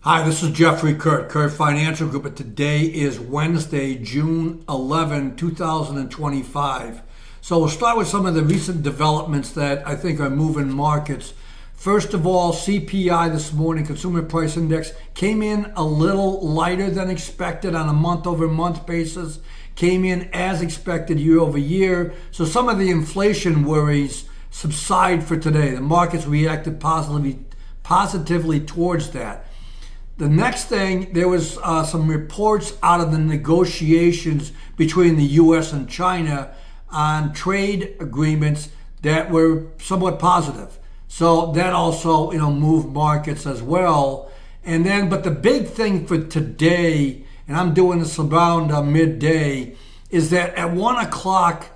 Hi, this is Jeffrey Kurt Financial Group, and today is Wednesday, June 11, 2025. So we'll start with some of the recent developments that I think are moving markets. First of all, CPI this morning, Consumer Price Index, came in a little lighter than expected on a month-over-month basis, came in as expected year over year. So some of the inflation worries subside for today. The markets reacted positively towards that. The next thing, there was some reports out of the negotiations between the U.S. and China on trade agreements that were somewhat positive. So that also, moved markets as well. And then, but the big thing for today, and I'm doing this around midday, is that at 1 o'clock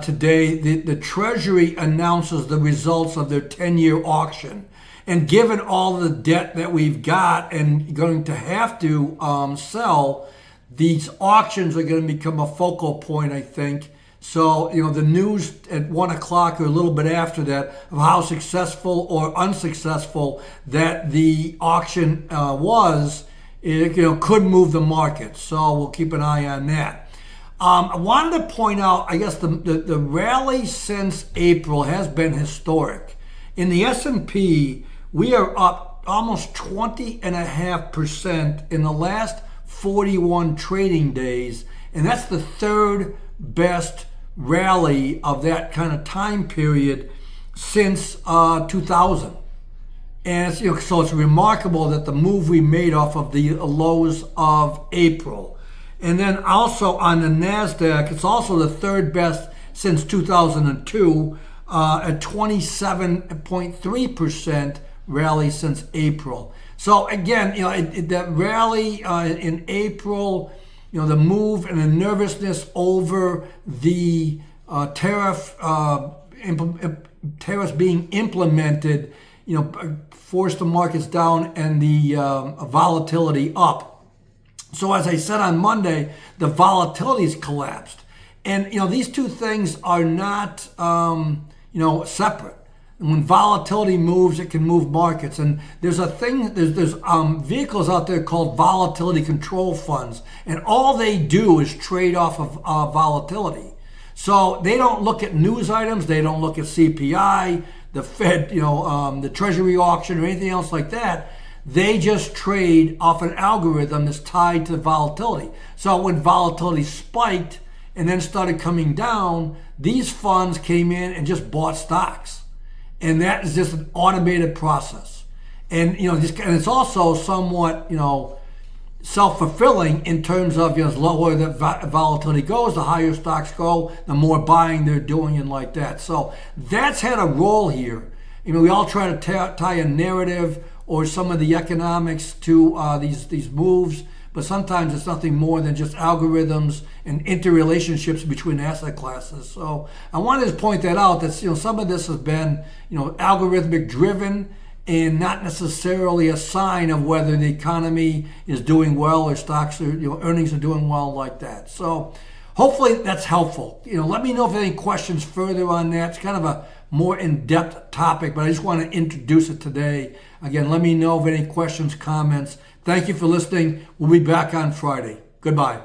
today, the Treasury announces the results of their 10-year auction. And given all the debt that we've got and going to have to sell, these auctions are going to become a focal point, I think. So, the news at 1 o'clock or a little bit after that of how successful or unsuccessful that the auction was, it could move the market. So we'll keep an eye on that. I wanted to point out, I guess, the rally since April has been historic. In the S&P, we are up almost 20.5% in the last 41 trading days, and that's the third best rally of that kind of time period since 2000. And so it's remarkable that the move we made off of the lows of April. And then also on the NASDAQ, it's also the third best since 2002 at 27.3% rally since April. So again, that rally in April, the move and the nervousness over the tariffs being implemented, forced the markets down and the volatility up. So as I said on Monday, the volatility's collapsed, and these two things are not separate. And when volatility moves, it can move markets. And there's vehicles out there called volatility control funds, and all they do is trade off of volatility. So they don't look at news items, they don't look at CPI, the Fed, the Treasury auction or anything else like that. They just trade off an algorithm that's tied to volatility. So when volatility spiked and then started coming down, these funds came in and just bought stocks. And that is just an automated process. And and it's also somewhat self-fulfilling in terms of the lower the volatility goes, the higher stocks go, the more buying they're doing and like that. So that's had a role here. We all try to tie a narrative or some of the economics to these moves, but sometimes it's nothing more than just algorithms and interrelationships between asset classes. So I wanted to point that out, that some of this has been algorithmic driven and not necessarily a sign of whether the economy is doing well or stocks are earnings are doing well like that. So hopefully that's helpful. Let me know if any questions further on that. It's kind of a more in-depth topic, but I just want to introduce it today. Again, let me know of any questions, comments. Thank you for listening. We'll be back on Friday. Goodbye.